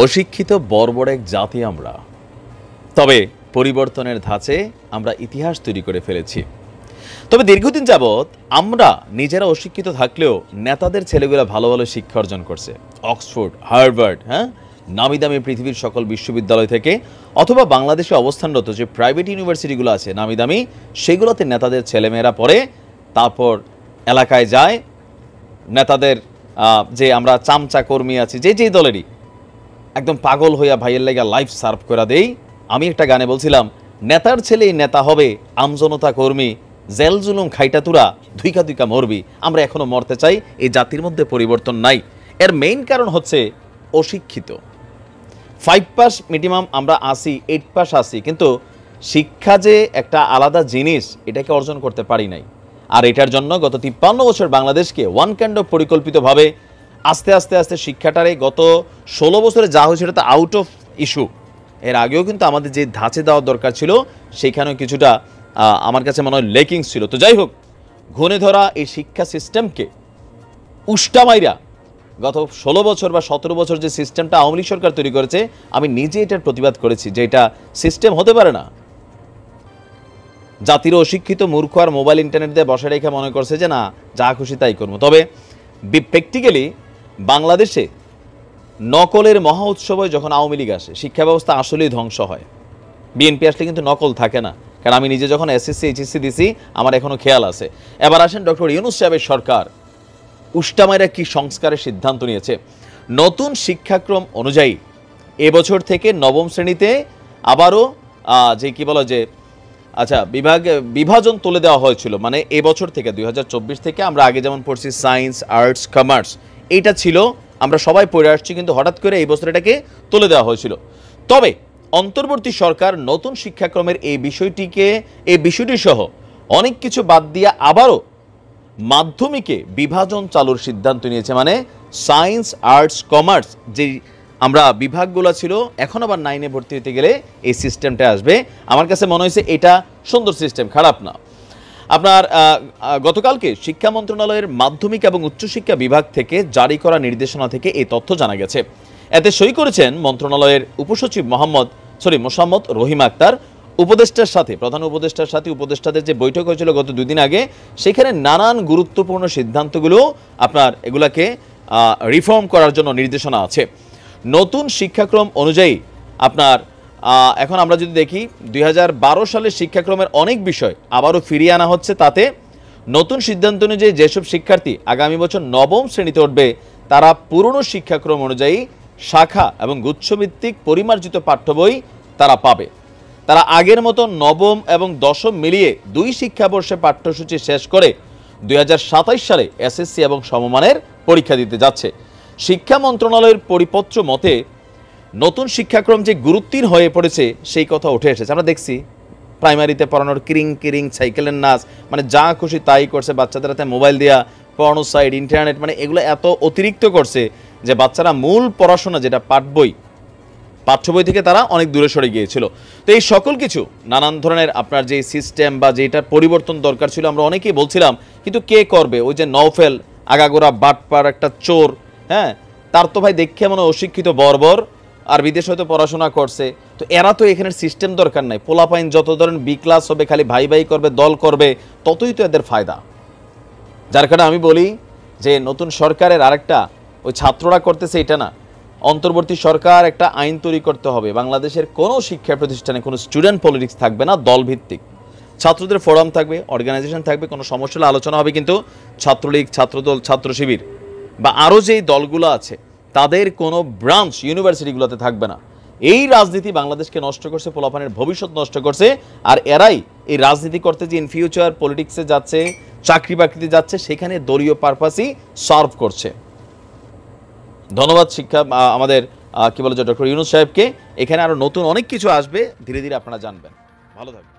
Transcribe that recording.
অশিক্ষিত বর্বর এক জাতি আমরা, তবে পরিবর্তনের ধাঁচে আমরা ইতিহাস তৈরি করে ফেলেছি। তবে দীর্ঘদিন যাবৎ আমরা নিজেরা অশিক্ষিত থাকলেও নেতাদের ছেলেগুলো ভালো ভালো শিক্ষা অর্জন করছে, অক্সফোর্ড, হার্ভার্ড, নামি দামি পৃথিবীর সকল বিশ্ববিদ্যালয় থেকে, অথবা বাংলাদেশে অবস্থানরত যে প্রাইভেট ইউনিভার্সিটিগুলো আছে নামি দামি, সেগুলোতে নেতাদের ছেলেমেয়েরা পড়ে, তারপর এলাকায় যায়। নেতাদের যে আমরা চামচা কর্মী আছি যে দলেরই, একদম পাগল হইয়া ভাইয়ের লেগা লাইফ সার্ভ করে দেই। আমি একটা গানে বলছিলাম, নেতার ছেলেই নেতা হবে, আমজনতা কর্মী, জেল জুলুম খাইটা তুরা ধুইকা ধুইকা মরবি। আমরা এখনো মরতে চাই, এই জাতির মধ্যে পরিবর্তন নাই। এর মেইন কারণ হচ্ছে অশিক্ষিত। 5 পাস মিনিমাম আমরা আসি, 8 পাস আসি, কিন্তু শিক্ষা যে একটা আলাদা জিনিস, এটাকে অর্জন করতে পারি নাই। আর এটার জন্য গত 53 বছর বাংলাদেশকে ওয়ান কাইন্ড অফ পরিকল্পিতভাবে আস্তে আস্তে আস্তে শিক্ষাটারে গত 16 বছরে যা হয়েছে এটা তো আউট অফ ইস্যু। এর আগেও কিন্তু আমাদের যে ধাঁচে দেওয়ার দরকার ছিল, সেখানেও কিছুটা আমার কাছে মনে হয় লেকিংস ছিল। তো যাই হোক, ঘনে ধরা এই শিক্ষা সিস্টেমকে উষ্টামাইরা গত 16 বছর বা 17 বছর যে সিস্টেমটা আওয়ামী লীগ সরকার তৈরি করেছে, আমি নিজে এটার প্রতিবাদ করেছি যে এটা সিস্টেম হতে পারে না। জাতির অশিক্ষিত মূর্খ আর মোবাইল ইন্টারনেট দিয়ে বসে রেখে মনে করছে যে না, যা খুশি তাই করবো। তবে প্র্যাকটিক্যালি বাংলাদেশে নকলের মহা উৎসবে যখন আওয়ামী লীগ আসে, শিক্ষা ব্যবস্থা আসলেই ধ্বংস হয়। বিএনপি আসলে কিন্তু নকল থাকে না, কারণ আমি নিজে যখন এসএসসি এইচএসসি দিছি, আমার এখনো খেয়াল আছে। এবার আসেন ডক্টর ইউনূস সাহেবের সরকার উষ্টামাইরা কি সংস্কারের সিদ্ধান্ত নিয়েছে। নতুন শিক্ষাক্রম অনুযায়ী এবছর থেকে নবম শ্রেণীতে আবারও যে কি বলা যে বিভাজন তুলে দেওয়া হয়েছিল। মানে এবছর থেকে 2024 থেকে আমরা আগে যেমন পড়ছি সায়েন্স, আর্টস, কমার্স, এইটা ছিল, আমরা সবাই পড়ে আসছি, কিন্তু হঠাৎ করে এই বছর এটাকে তুলে দেওয়া হয়েছিল। তবে অন্তর্বর্তী সরকার নতুন শিক্ষাক্রমের এই বিষয়টি সহ অনেক কিছু বাদ দিয়ে আবারও মাধ্যমিকে বিভাজন চালুর সিদ্ধান্ত নিয়েছে। মানে সায়েন্স, আর্টস, কমার্স যে আমরা বিভাগগুলো ছিল, এখন আবার 9-এ ভর্তি হতে গেলে এই সিস্টেমটা আসবে। আমার কাছে মনে হয়েছে এটা সুন্দর সিস্টেম, খারাপ না। আপনার গতকালকে শিক্ষা মন্ত্রণালয়ের মাধ্যমিক এবং উচ্চশিক্ষা বিভাগ থেকে জারি করা নির্দেশনা থেকে এই তথ্য জানা গেছে। এতে সই করেছেন মন্ত্রণালয়ের উপসচিব মোসাম্মদ রহিম আক্তার। উপদেষ্টার সাথে, প্রধান উপদেষ্টার সাথে উপদেষ্টাদের যে বৈঠক হয়েছিল গত 2 দিন আগে, সেখানে নানান গুরুত্বপূর্ণ সিদ্ধান্তগুলো আপনার এগুলাকে রিফর্ম করার জন্য নির্দেশনা আছে। নতুন শিক্ষাক্রম অনুযায়ী আপনার এখন আমরা যদি দেখি 2012 সালের শিক্ষাক্রমের অনেক বিষয় আবারও ফিরিয়ে আনা হচ্ছে। তাতে নতুন সিদ্ধান্ত অনুযায়ী যেসব শিক্ষার্থী আগামী বছর নবম শ্রেণীতে উঠবে, তারা পুরনো শিক্ষাক্রম অনুযায়ী শাখা এবং গুচ্ছভিত্তিক পরিমার্জিত পাঠ্য বই তারা পাবে। তারা আগের মতো নবম এবং দশম মিলিয়ে 2 শিক্ষাবর্ষে পাঠ্যসূচি শেষ করে 2027 সালে এসএসসি এবং সমমানের পরীক্ষা দিতে যাচ্ছে। শিক্ষা মন্ত্রণালয়ের পরিপত্র মতে নতুন শিক্ষাক্রম যে গুরুত্বহীন হয়ে পড়েছে, সেই কথা উঠে এসেছে। আমরা দেখছি প্রাইমারিতে পড়ানোর কিরিং সাইকেলের নাচ, মানে যা খুশি তাই করছে, বাচ্চাদের হাতে মোবাইল দেওয়া, পড়ানো সাইড, ইন্টারনেট, মানে এগুলো এত অতিরিক্ত করছে যে বাচ্চারা মূল পড়াশোনা যেটা পাঠ্য বই থেকে তারা অনেক দূরে সরে গিয়েছিল। তো এই সকল কিছু নানান ধরনের আপনার যে সিস্টেম বা যেটার পরিবর্তন দরকার ছিল, আমরা অনেকেই বলছিলাম, কিন্তু কে করবে? ওই যে নওফেল আগাগোড়া বাটপার একটা চোর, তার তো ভাই দেখে মনে অশিক্ষিত বর্বর, আর বিদেশে হয়তো পড়াশোনা করছে। তো এরা তো এখানে সিস্টেম দরকার নাই। পোলাপাইন যত ধরনের বি ক্লাস হবে, খালি ভাই করবে, দল করবে, ততই তো এদের ফায়দা। যার কারণে আমি বলি যে নতুন সরকারের আরেকটা ওই ছাত্ররা করতেছে এটা না, অন্তর্বর্তী সরকার একটা আইন তৈরি করতে হবে। বাংলাদেশের কোনো শিক্ষা প্রতিষ্ঠানে কোনো স্টুডেন্ট পলিটিক্স থাকবে না, দলভিত্তিক। ছাত্রদের ফোরাম থাকবে, অর্গানাইজেশন থাকবে, কোনো সমস্যা হলে আলোচনা হবে, কিন্তু ছাত্রলীগ, ছাত্রদল, ছাত্র শিবির বা আরও যেই দলগুলো আছে তাদের কোনো ব্রাঞ্চ ইউনিভার্সিটিগুলোতে থাকবে না। এই রাজনীতি বাংলাদেশকে নষ্ট করছে, পোলাপানের ভবিষ্যৎ নষ্ট করছে। আর এরাই এই রাজনীতি করতে যে ইন ফিউচার পলিটিক্সে যাচ্ছে, চাকরি বাকরিতে যাচ্ছে, সেখানে দলীয় পারপাসই সার্ভ করছে। ধন্যবাদ আমাদের ডক্টর ইউনূস সাহেবকে। এখানে আরো নতুন অনেক কিছু আসবে, ধীরে ধীরে আপনারা জানবেন। ভালো থাকবেন।